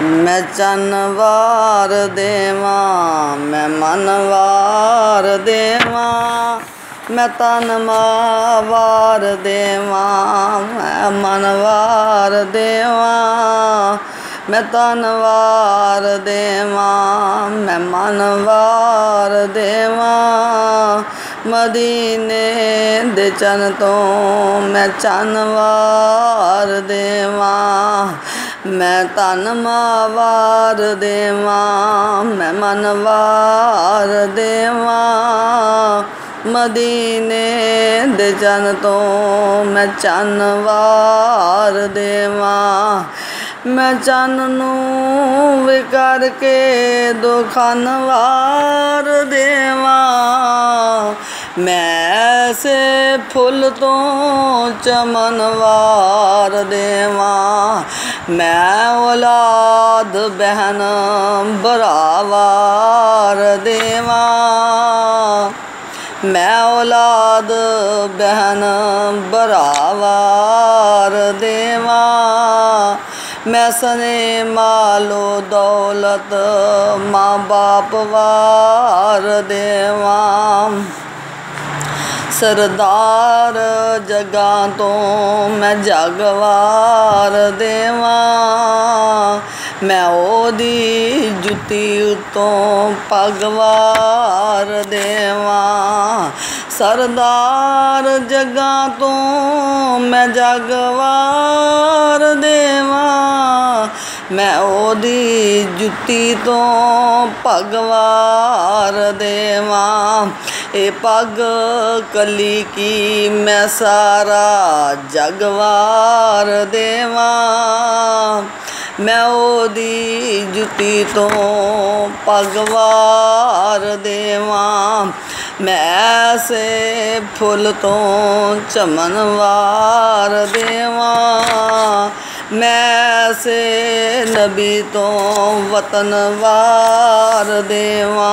मैं चन वार देवा, मैं मन वार देवा, मैं तन वार देवा, मैं मन वार देवा, मैं तन वार देवा, मैं मन वार देवा। मदीने दे चन तो मैं चन वार देवा, मैं तन वार देवा, मैं मन वार देवा। मदीने दे चन तो मैं चन वार देवा, मैं चन नूं विकर के दुखन वार देवा। मैं ऐसे फुल तो चमन वार देवा, मैं औलाद बहन बरावार देवा, मैं औलाद बहन बरावार देवा। मैं सने मालो दौलत माँ बाप वार देवा, सरदार जगा तो मैं जगवार देवा, मैं ओदी जुती उतों पगवार देवा। सरदार जगा तो मैं जगवार देवा, मैं ओदी जुती तो पगवार देवा। ए पग कली की मैं सारा जगवार देवा, मैं ओदी जुती तो पगवार देवा। मैं ऐसे फुल तो चमन वार देवा, मैं ऐसे नबी तो वतन वार देवा।